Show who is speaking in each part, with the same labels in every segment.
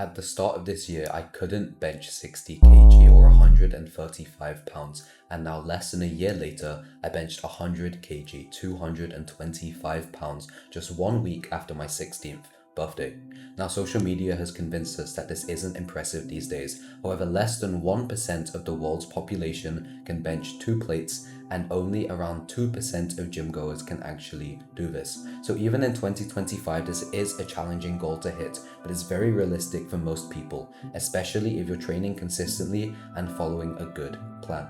Speaker 1: At the start of this year, I couldn't bench 60 kg or 135 pounds, and now less than a year later, I benched 100 kg, 225 pounds, just 1 week after my 16th birthday. Now, social media has convinced us that this isn't impressive these days. However, less than 1% of the world's population can bench 2 plates, and only around 2% of gym goers can actually do this. So even in 2025, this is a challenging goal to hit, but it's very realistic for most people, especially if you're training consistently and following a good plan.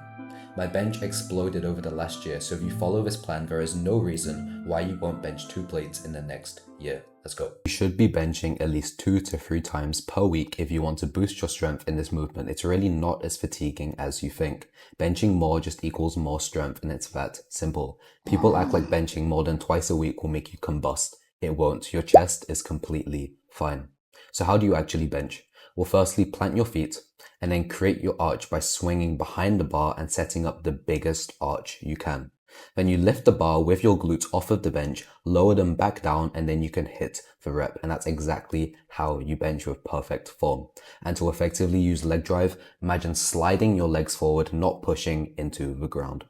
Speaker 1: My bench exploded over the last year, so if you follow this plan, there is no reason why you won't bench 2 plates in the next year. Let's go. You should be benching at least 2 to 3 times per week if you want to boost your strength in this movement. It's really not as fatiguing as you think. Benching more just equals more strength, and it's that simple. People act like benching more than twice a week will make you combust. It won't. Your chest is completely fine. So how do you actually bench? Well, firstly, plant your feet and then create your arch by swinging behind the bar and setting up the biggest arch you can. Then you lift the bar with your glutes off of the bench, lower them back down, and then you can hit the rep. And that's exactly how you bench with perfect form. And to effectively use leg drive, imagine sliding your legs forward, not pushing into the ground.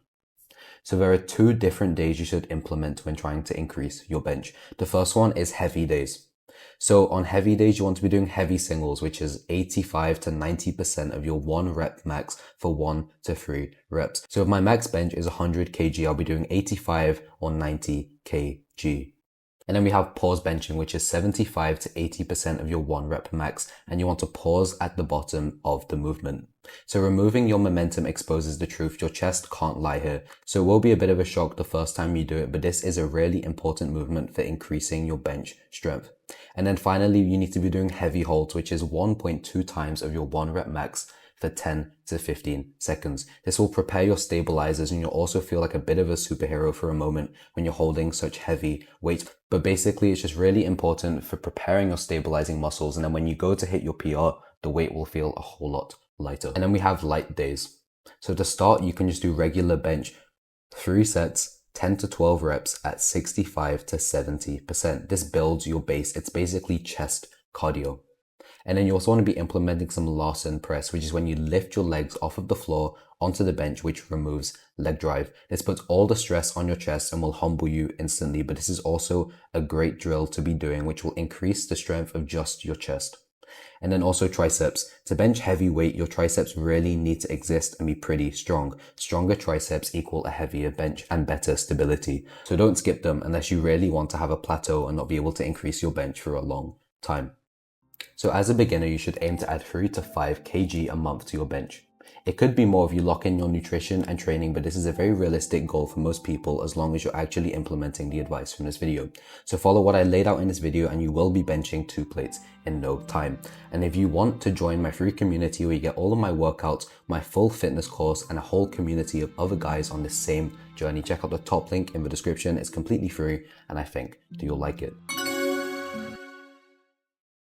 Speaker 1: So there are 2 different days you should implement when trying to increase your bench. The first one is heavy days. So on heavy days, you want to be doing heavy singles, which is 85 to 90% of your 1 rep max for 1 to 3 reps. So if my max bench is 100 kg, I'll be doing 85 or 90 kg. And then we have pause benching, which is 75 to 80% of your 1 rep max, and you want to pause at the bottom of the movement. So removing your momentum exposes the truth. Your chest can't lie here. So it will be a bit of a shock the first time you do it, but this is a really important movement for increasing your bench strength. And then finally, you need to be doing heavy holds, which is 1.2 times of your 1 rep max for 10 to 15 seconds. This will prepare your stabilizers, and you'll also feel like a bit of a superhero for a moment when you're holding such heavy weights. But basically, it's just really important for preparing your stabilizing muscles. And then when you go to hit your PR, the weight will feel a whole lot lighter. And then we have light days. So to start, you can just do regular bench, 3 sets, 10 to 12 reps at 65 to 70%. This builds your base. It's basically chest cardio. And then you also want to be implementing some Larsen press, which is when you lift your legs off of the floor onto the bench, which removes leg drive. This puts all the stress on your chest and will humble you instantly. But this is also a great drill to be doing, which will increase the strength of just your chest. And then also triceps. To bench heavy weight, your triceps really need to exist and be pretty strong. Stronger triceps equal a heavier bench and better stability. So don't skip them unless you really want to have a plateau and not be able to increase your bench for a long time. So as a beginner, you should aim to add 3 to 5 kg a month to your bench. It could be more if you lock in your nutrition and training, but this is a very realistic goal for most people as long as you're actually implementing the advice from this video. So follow what I laid out in this video and you will be benching 2 plates in no time. And if you want to join my free community where you get all of my workouts, my full fitness course, and a whole community of other guys on the same journey, check out the top link in the description. It's completely free and I think you'll like it.